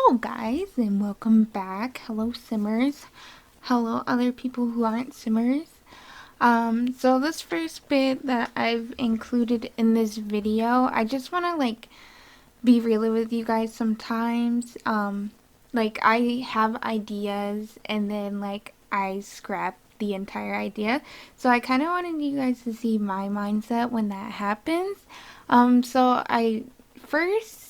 Hello guys and welcome back. Hello simmers. Hello other people who aren't simmers. So this first bit that I've included in this video, I just want to be real with you guys sometimes. I have ideas and then I scrap the entire idea. So I kind of wanted you guys to see my mindset when that happens. So I first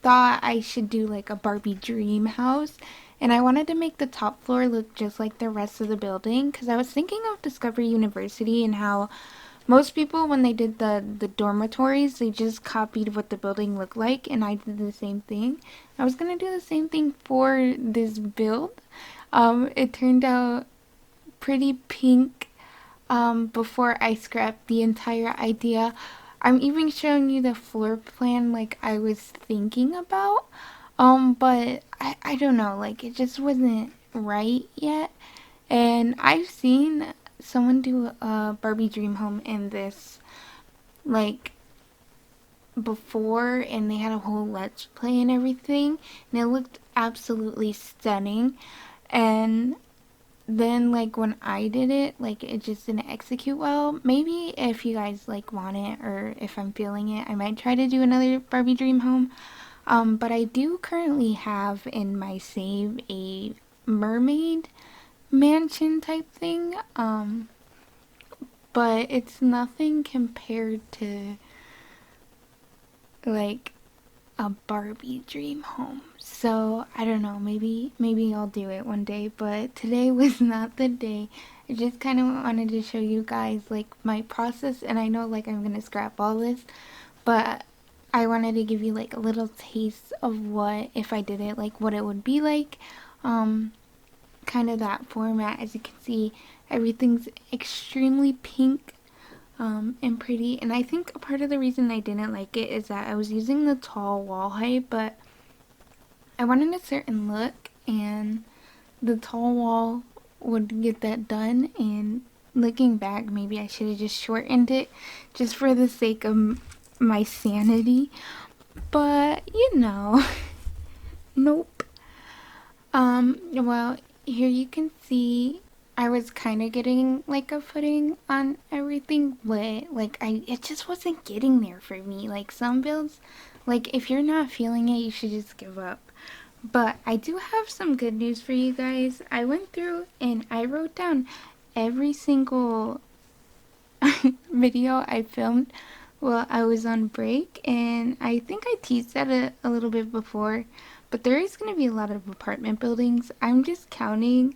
thought I should do like a Barbie dream house, and I wanted to make the top floor look just like the rest of the building because I was thinking of Discovery University and how most people, when they did the dormitories, they just copied what the building looked like, and I did the same thing. I was gonna do the same thing for this build. It turned out pretty pink before I scrapped the entire idea. I'm even showing you the floor plan like I was thinking about. But I don't know, like it just wasn't right yet. And I've seen someone do a Barbie dream home in this like before, and they had a whole let's play and everything, and it looked absolutely stunning. And then when I did it, it just didn't execute well. Maybe if you guys want it, or if I'm feeling it, I might try to do another Barbie dream home. But I do currently have in my save a mermaid mansion type thing. But it's nothing compared to like a Barbie dream home. So I don't know, maybe I'll do it one day, but today was not the day. I just kind of wanted to show you guys my process, and I know I'm gonna scrap all this, but I wanted to give you a little taste of what if I did it, what it would be like. Kind of that format. As you can see, everything's extremely pink and pretty, and I think a part of the reason I didn't like it is that I was using the tall wall height, but I wanted a certain look, and the tall wall would get that done. And looking back, maybe I should have just shortened it just for the sake of my sanity, but nope. Well, here you can see I was kind of getting a footing on everything, but it just wasn't getting there for me. Some builds, if you're not feeling it, you should just give up. But I do have some good news for you guys. I went through and I wrote down every single video I filmed while I was on break, and I think I teased that a little bit before, but there is going to be a lot of apartment buildings. I'm just counting,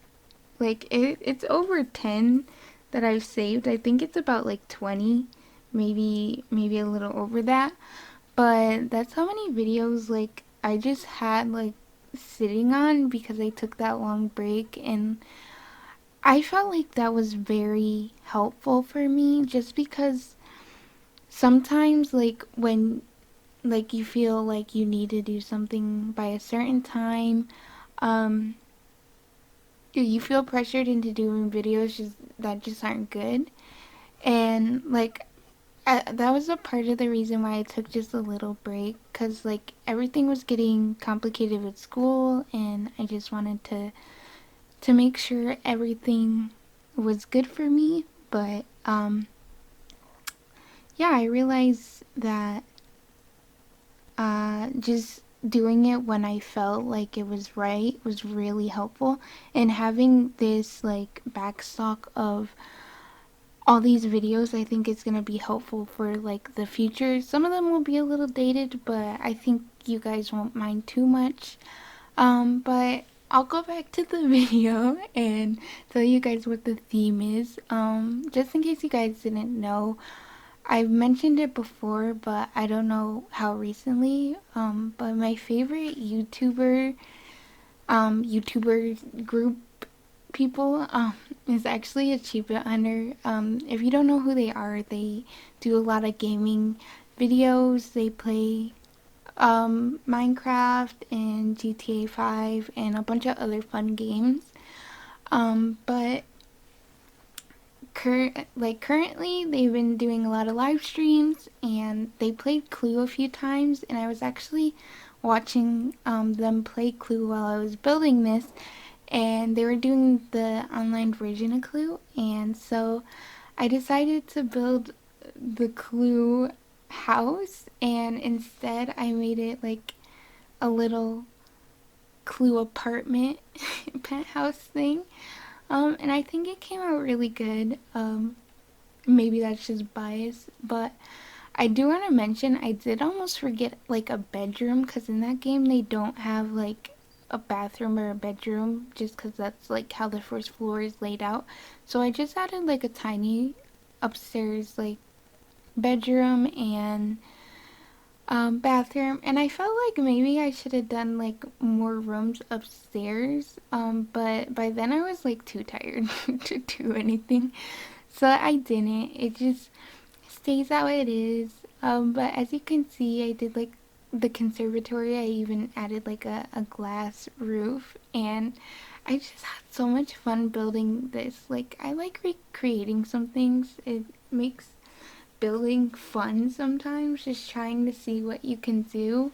it's over 10 that I've saved. I think it's about 20, maybe a little over that, but that's how many videos I just had sitting on because I took that long break, and I felt like that was very helpful for me, just because sometimes when you feel like you need to do something by a certain time, um you feel pressured into doing videos that just aren't good. And that was a part of the reason why I took just a little break, because everything was getting complicated with school, and I just wanted to make sure everything was good for me. But yeah, I realized that just doing it when I felt like it was right was really helpful, and having this backstock of all these videos, I think it's gonna be helpful for the future. Some of them will be a little dated, but I think you guys won't mind too much. But I'll go back to the video and tell you guys what the theme is. Just in case you guys didn't know, I've mentioned it before, but I don't know how recently. But my favorite YouTuber group people is actually Achievement Hunter. If you don't know who they are, they do a lot of gaming videos. They play Minecraft and GTA 5 and a bunch of other fun games. But currently they've been doing a lot of live streams, and they played Clue a few times, and I was actually watching them play Clue while I was building this, and they were doing the online version of Clue, and so I decided to build the Clue house, and instead I made it like a little Clue apartment penthouse thing. And I think it came out really good. Maybe that's just bias, but I do want to mention I did almost forget like a bedroom, because in that game they don't have like a bathroom or a bedroom, just because that's like how the first floor is laid out. So I just added like a tiny upstairs like bedroom and bathroom, and I felt like maybe I should have done like more rooms upstairs, but by then I was like too tired to do anything, so I didn't. It just stays how it is. But as you can see, I did like the conservatory. I even added like a glass roof, and I just had so much fun building this. Like, I like recreating some things. It makes building fun sometimes, just trying to see what you can do.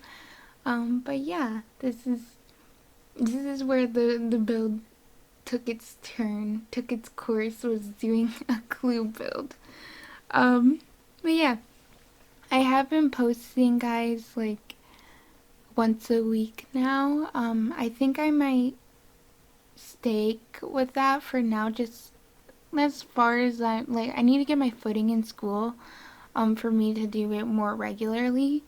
But yeah, this is where the build took its turn, took its course, was doing a Clue build. Um, but yeah, I have been posting, guys, like once a week now. I think I might stick with that for now, just as far as I need to get my footing in school, for me to do it more regularly.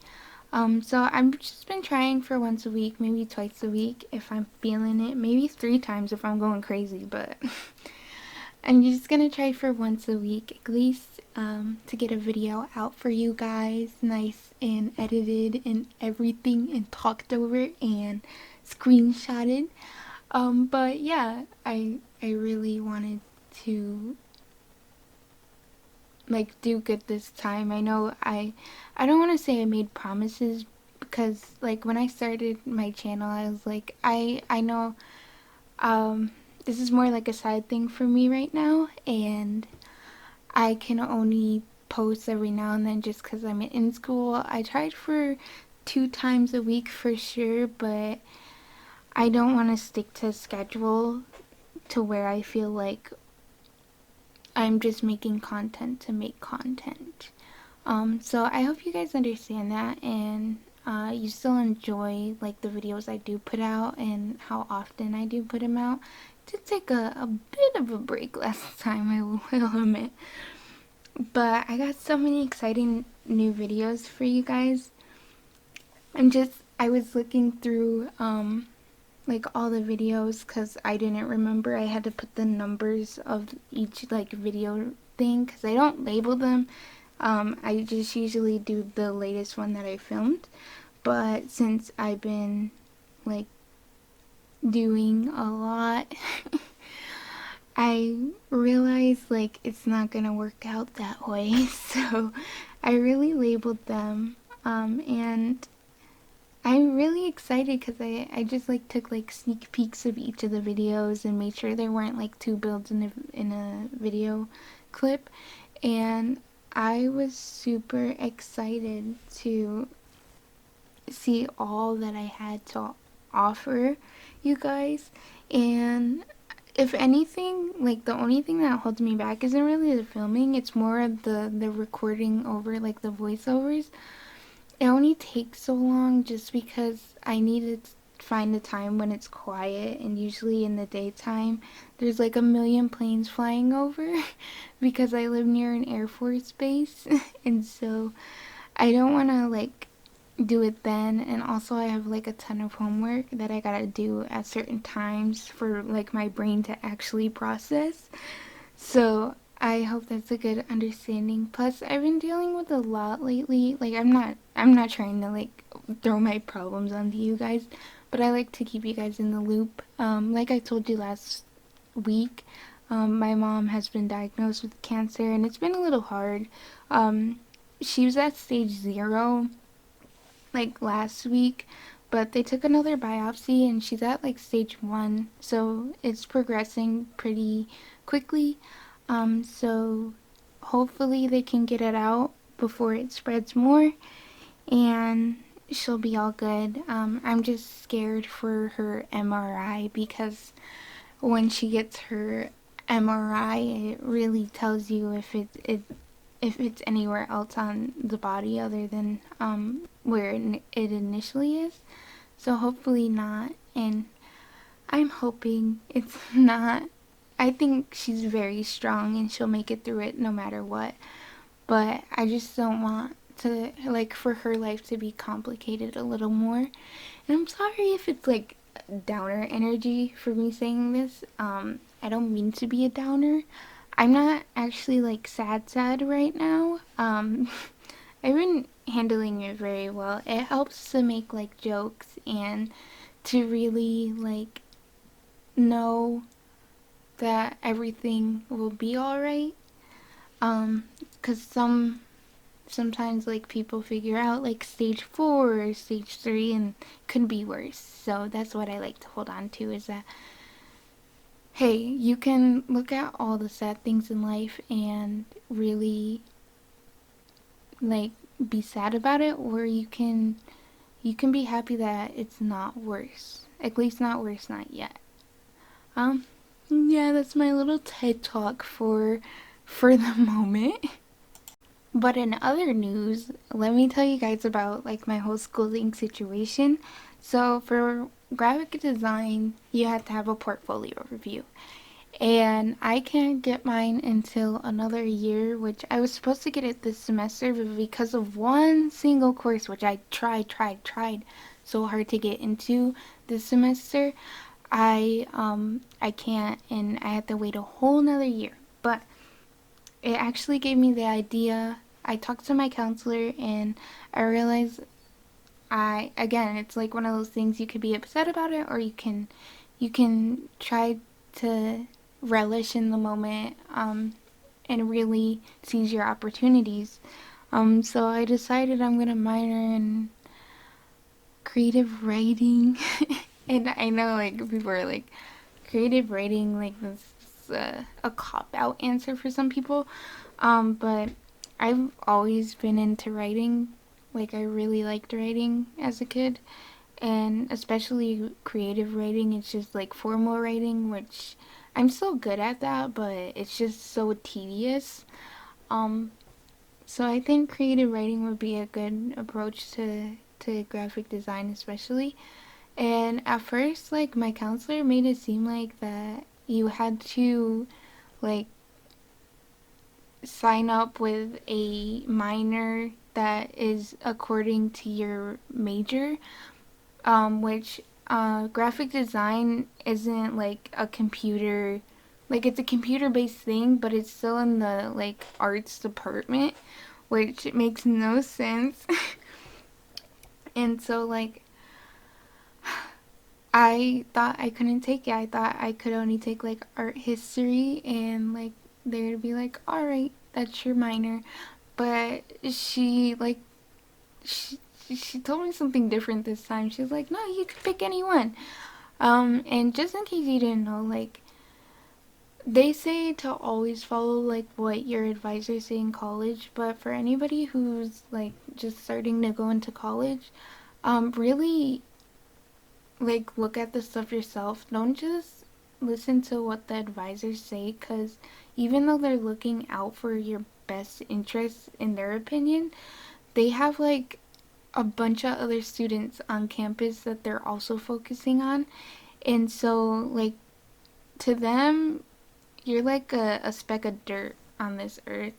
So I've just been trying for once a week, maybe twice a week if I'm feeling it, maybe 3 times if I'm going crazy, but I'm just gonna try for once a week at least, to get a video out for you guys, nice and edited and everything, and talked over and screenshotted. But yeah, I really wanted to like do good this time. I know I don't want to say I made promises, because like when I started my channel I was like I know this is more like a side thing for me right now, and I can only post every now and then just because I'm in school. I tried for 2 times a week for sure, but I don't want to stick to a schedule to where I feel like I'm just making content to make content. So I hope you guys understand that, and you still enjoy like the videos I do put out and how often I do put them out. Did take a bit of a break last time, I will admit, but I got so many exciting new videos for you guys. I was looking through like all the videos, because I didn't remember I had to put the numbers of each like video thing, because I don't label them. I just usually do the latest one that I filmed, but since I've been like doing a lot, I realized like it's not gonna work out that way, so I really labeled them, and I'm really excited because I just like took like sneak peeks of each of the videos and made sure there weren't like 2 builds in a video clip, and I was super excited to see all that I had to offer you guys. And if anything, like the only thing that holds me back isn't really the filming, it's more of the recording over, like the voiceovers. It only takes so long just because I need to find a time when it's quiet, and usually in the daytime there's like a million planes flying over because I live near an Air Force base and so I don't want to like do it then, and also I have like a ton of homework that I gotta do at certain times for like my brain to actually process. So I hope that's a good understanding. Plus, I've been dealing with a lot lately. Like, I'm not trying to like throw my problems onto you guys, but I like to keep you guys in the loop. Like I told you last week, my mom has been diagnosed with cancer, and it's been a little hard. She was at stage 0 like last week, but they took another biopsy and she's at like stage 1, so it's progressing pretty quickly. So hopefully they can get it out before it spreads more, and she'll be all good. I'm just scared for her MRI because when she gets her MRI, it really tells you if it's anywhere else on the body other than where it initially is. So hopefully not, and I'm hoping it's not. I think she's very strong and she'll make it through it no matter what. But I just don't want to, like, for her life to be complicated a little more. And I'm sorry if it's like downer energy for me saying this. I don't mean to be a downer. I'm not actually like sad right now. I've been handling it very well. It helps to make like jokes and to really like know that everything will be alright. Cause sometimes like people figure out like stage 4 or stage 3 and could be worse. So that's what I like to hold on to, is that hey, you can look at all the sad things in life and really like be sad about it, or you can be happy that it's not worse. At least not worse, not yet. Um, yeah, that's my little TED talk for the moment. But in other news, let me tell you guys about like my whole schooling situation. So for graphic design, you have to have a portfolio review. And I can't get mine until another year, which I was supposed to get it this semester, but because of one single course, which I tried so hard to get into this semester, I can't, and I had to wait a whole nother year. But it actually gave me the idea. I talked to my counselor and I realized again, it's like one of those things, you could be upset about it, or you can try to relish in the moment, and really seize your opportunities. So I decided I'm gonna minor in creative writing. And I know like people are like, creative writing, like this is a cop out answer for some people. But I've always been into writing. Like I really liked writing as a kid, and especially creative writing. It's just like formal writing, which I'm so good at that, but it's just so tedious. Um, so I think creative writing would be a good approach to graphic design, especially. And at first, like my counselor made it seem like that you had to like sign up with a minor that is according to your major, which graphic design isn't like a computer, like it's a computer based thing, but it's still in the like arts department, which makes no sense. And so like I thought I couldn't take it. I thought I could only take like art history, and like they'd be like, all right, that's your minor. But she she told me something different this time. She was like, no, you can pick any one. And just in case you didn't know, like they say to always follow like what your advisors say in college, but for anybody who's like just starting to go into college, really like look at the stuff yourself. Don't just listen to what the advisors say, because even though they're looking out for your best interests in their opinion, they have like a bunch of other students on campus that they're also focusing on. And so like to them, you're like a speck of dirt on this earth,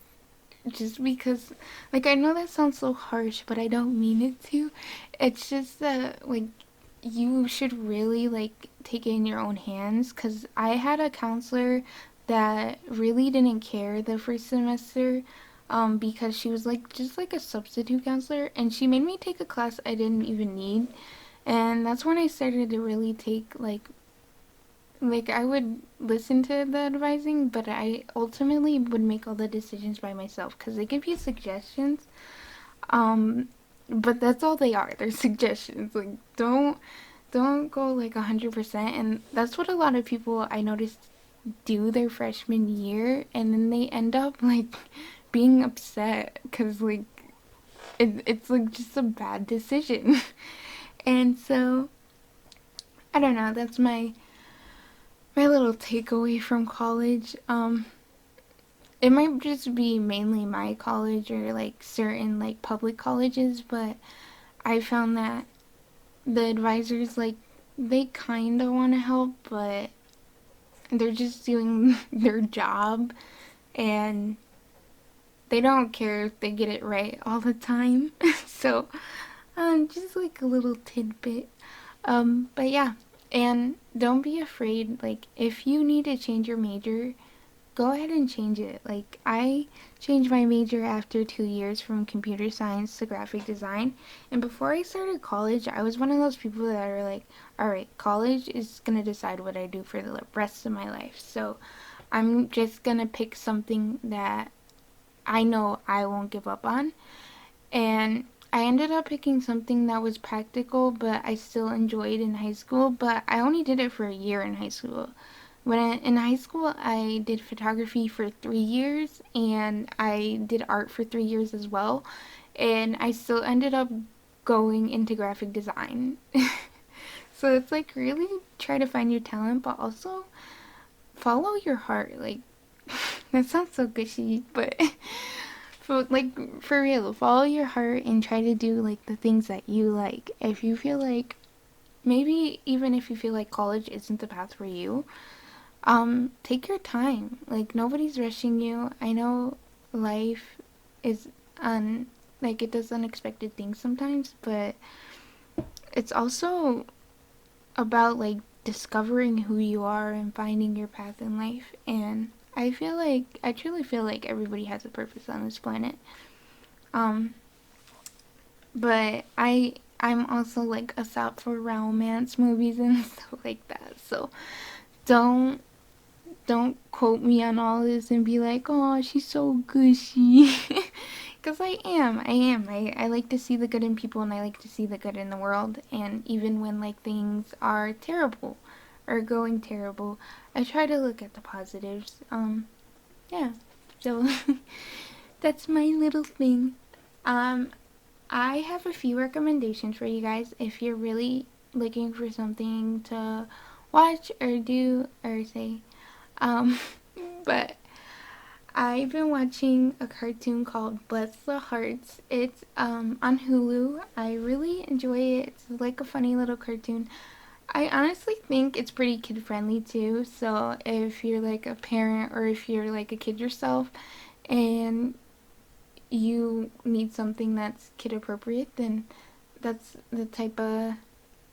just because, like, I know that sounds so harsh, but I don't mean it to. It's just that like you should really like take it in your own hands, because I had a counselor that really didn't care the first semester, because she was like just like a substitute counselor, and she made me take a class I didn't even need. And that's when I started to really take like I would listen to the advising, but I ultimately would make all the decisions by myself, because they give you suggestions, um but that's all they are. They're suggestions. Like don't go like 100%. And that's what a lot of people I noticed do their freshman year, and then they end up like being upset because like it's like just a bad decision. And so I don't know, that's my little takeaway from college. It might just be mainly my college or like certain like public colleges, but I found that the advisors, like, they kind of want to help, but they're just doing their job, and they don't care if they get it right all the time. So just like a little tidbit. But yeah, and don't be afraid. Like, if you need to change your major, go ahead and change it. Like, I changed my major after 2 years from computer science to graphic design. And before I started college, I was one of those people that are like, all right, college is going to decide what I do for the rest of my life. So I'm just going to pick something that I know I won't give up on. And I ended up picking something that was practical, but I still enjoyed in high school. But I only did it for a year in high school. In high school, I did photography for 3 years, and I did art for 3 years as well. And I still ended up going into graphic design. So it's like, really try to find your talent, but also follow your heart. Like, that sounds so gushy, but for real, follow your heart and try to do like the things that you like. If you feel like, maybe even if you feel like college isn't the path for you, take your time. Like, nobody's rushing you. I know life is like, it does unexpected things sometimes, but it's also about like discovering who you are and finding your path in life. And I truly feel like everybody has a purpose on this planet. Um, but I'm also like a sap for romance movies and stuff like that. So don't don't quote me on all this and be like, oh, she's so gushy. Because I like to see the good in people, and I like to see the good in the world. And even when like things are terrible or going terrible, I try to look at the positives. Yeah. So that's my little thing. Um, I have a few recommendations for you guys if you're really looking for something to watch or do or say. Um, but I've been watching a cartoon called Bless the Hearts. It's on Hulu. I really enjoy it. It's like a funny little cartoon. I honestly think it's pretty kid friendly too. So if you're like a parent or if you're like a kid yourself and you need something that's kid appropriate, then that's the type of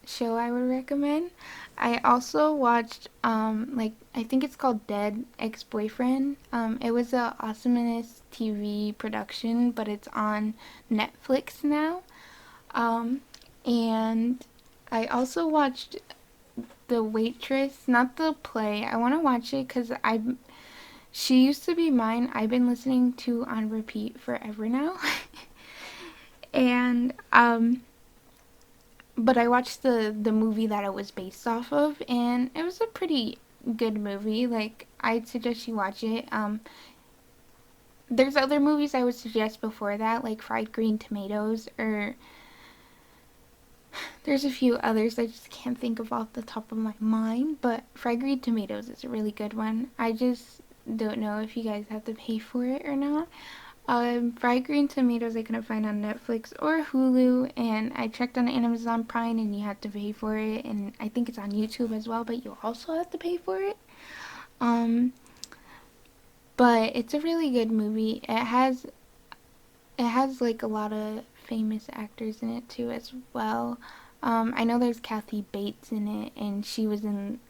show I would recommend. I also watched like, I think it's called Dead Ex-Boyfriend. It was a Awesomeness TV production, but it's on Netflix now. Um, and I also watched The Waitress, not the play. I want to watch it because she used to be mine. I've been listening to on repeat forever now. And but I watched the movie that it was based off of, and it was a pretty good movie. Like, I'd suggest you watch it. There's other movies I would suggest before that, like Fried Green Tomatoes, or there's a few others I just can't think of off the top of my mind. But Fried Green Tomatoes is a really good one. I just don't know if you guys have to pay for it or not. Fried Green Tomatoes I couldn't find on Netflix or Hulu, and I checked on Amazon Prime and you have to pay for it, and I think it's on YouTube as well, but you also have to pay for it. Um, but it's a really good movie. It has like a lot of famous actors in it too as well. I know there's Kathy Bates in it, and she was in,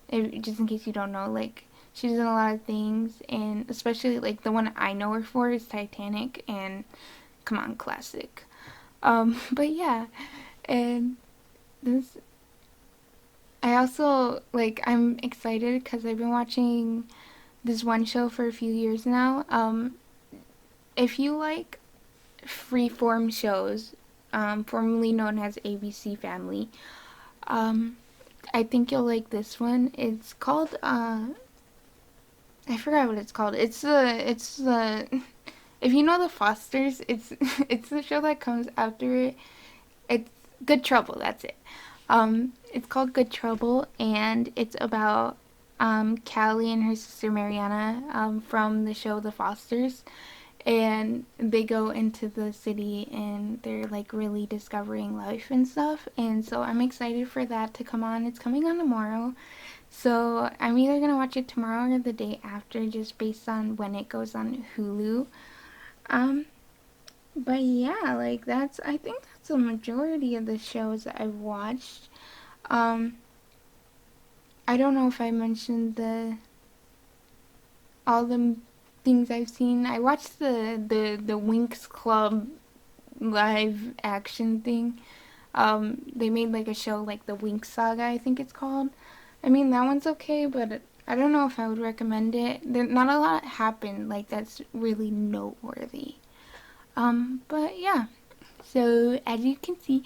just in case you don't know, like, she's in a lot of things, and especially like the one I know her for is Titanic, and come on, classic. But yeah, and this, I also like, I'm excited because I've been watching this one show for a few years now. If you like freeform shows, formerly known as ABC Family, um, I think you'll like this one. It's called I forgot what it's called. It's the If you know The Fosters, it's it's the show that comes after it. It's Good Trouble, that's it. It's called Good Trouble, and it's about Callie and her sister Mariana from the show The Fosters. And they go into the city and they're like really discovering life and stuff. And so I'm excited for that to come on. It's coming on tomorrow. So I'm either going to watch it tomorrow or the day after, just based on when it goes on Hulu. Um, but yeah, like I think that's a majority of the shows that I've watched. Um, I don't know if I mentioned all the things I've seen. I watched the Winx Club live action thing. They made like a show like the Winx Saga, I think it's called. I mean, that one's okay, but I don't know if I would recommend it. Not a lot happened like that's really noteworthy. But yeah. So as you can see,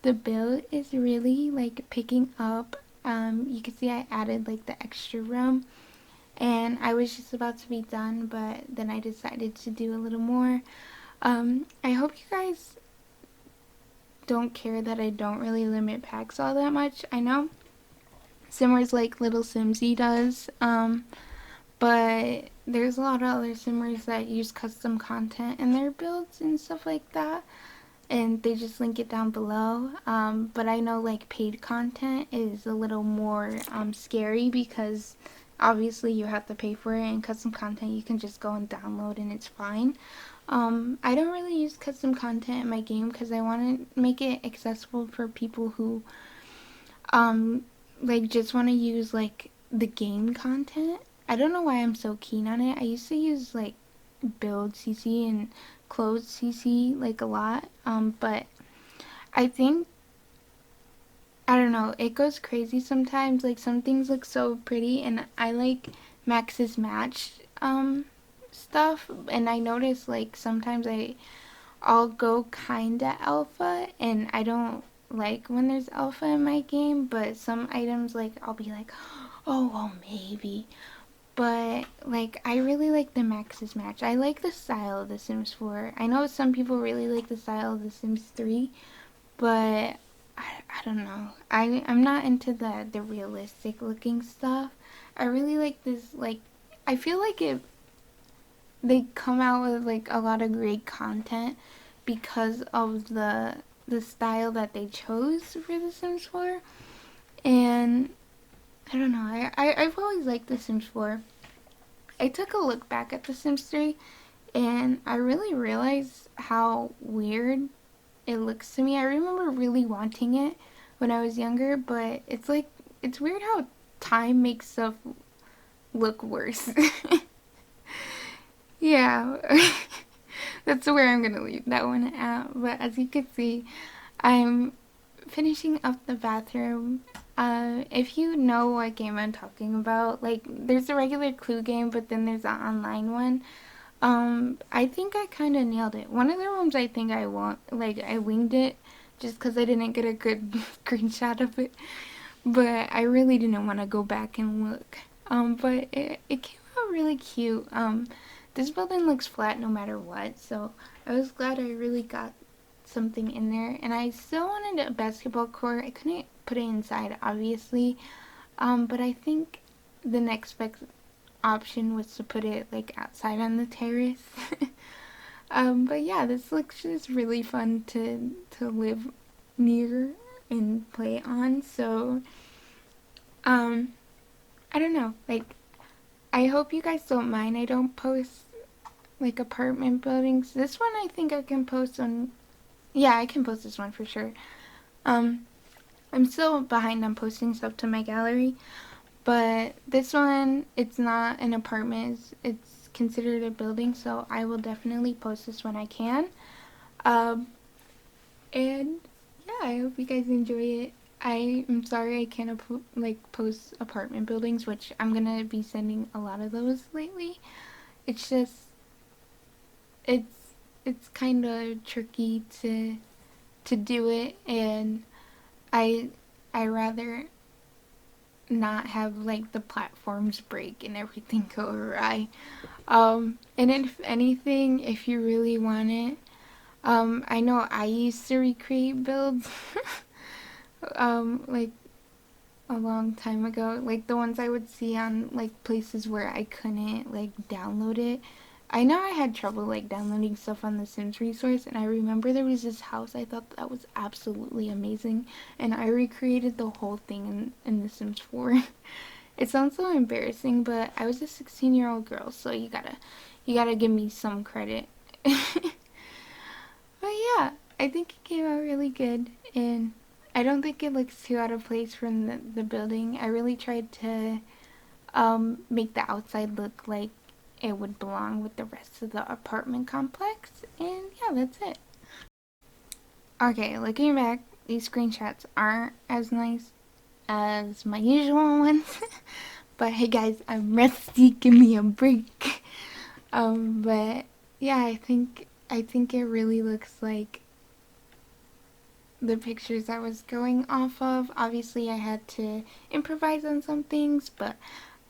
the build is really like picking up. You can see I added like the extra room, and I was just about to be done, but then I decided to do a little more. I hope you guys don't care that I don't really limit packs all that much. I know simmers like Little Simsy does, but there's a lot of other simmers that use custom content in their builds and stuff like that, and they just link it down below. But I know like paid content is a little more scary, because obviously you have to pay for it, and custom content you can just go and download and it's fine. I don't really use custom content in my game because I want to make it accessible for people who um, like just want to use like the game content. I don't know why I'm so keen on it. I used to use like build CC and close CC like a lot, but I think, I don't know, it goes crazy sometimes. Like some things look so pretty, and I like Max's Match stuff, and I notice like sometimes I'll go kinda alpha, and I don't like when there's alpha in my game, but some items like I'll be like, oh well maybe. But like I really like the Max's Match. I like the style of The Sims 4. I know some people really like the style of The Sims 3, but I don't know. I'm not into the realistic looking stuff. I really like this, like I feel like they come out with like a lot of great content because of the style that they chose for The Sims 4. And I don't know. I've always liked The Sims 4. I took a look back at The Sims 3, and I really realized how weird it looks to me. I remember really wanting it when I was younger, but it's like it's weird how time makes stuff look worse. Yeah. That's where I'm gonna leave that one at. But as you can see, I'm finishing up the bathroom. If you know what game I'm talking about, like there's a regular Clue game, but then there's an online one. I think I kind of nailed it. One of the rooms I think I want, like I winged it just because I didn't get a good screenshot of it. But I really didn't want to go back and look. But it came out really cute. This building looks flat no matter what, so I was glad I really got something in there. And I still wanted a basketball court. I couldn't put it inside, obviously. But I think the next best option was to put it like outside on the terrace. But yeah, this looks just really fun to live near and play on. So I don't know, like I hope you guys don't mind I don't post like apartment buildings. This one I think I can post on, yeah, I can post this one for sure. um I'm still behind on posting stuff to my gallery, but this one, it's not an apartment, it's considered a building, so I will definitely post this when I can. um and yeah, I hope you guys enjoy it. I am sorry I can't like post apartment buildings, which I'm gonna be sending a lot of those lately. It's just it's kind of tricky to do it, and I I rather not have like the platforms break and everything go awry. And if anything, if you really want it, I know I used to recreate builds, like a long time ago, like the ones I would see on like places where I couldn't like download it. I know I had trouble like downloading stuff on the Sims resource, and I remember there was this house I thought that was absolutely amazing, and I recreated the whole thing in The Sims 4. It sounds so embarrassing, but I was a 16-year-old girl, so you gotta give me some credit. But yeah, I think it came out really good, and I don't think it looks too out of place from the building. I really tried to make the outside look like it would belong with the rest of the apartment complex, and yeah, that's it. Okay, looking back, these screenshots aren't as nice as my usual ones, but hey guys, I'm rusty, give me a break. But yeah, I think it really looks like the pictures I was going off of. Obviously, I had to improvise on some things, but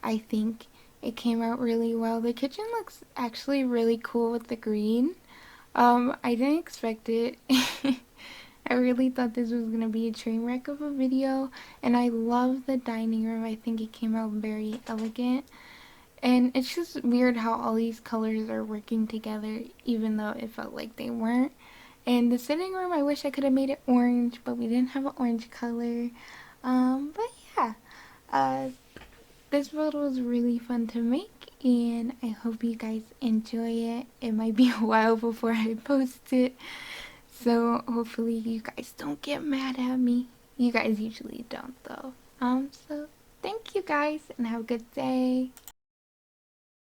I think it came out really well. The kitchen looks actually really cool with the green. I didn't expect it. I really thought this was gonna be a train wreck of a video, and I love the dining room. I think it came out very elegant. And it's just weird how all these colors are working together, even though it felt like they weren't. And the sitting room, I wish I could have made it orange, but we didn't have an orange color. But yeah, uh, this build was really fun to make, and I hope you guys enjoy it. It might be a while before I post it, so hopefully you guys don't get mad at me. You guys usually don't, though. So thank you guys, and have a good day.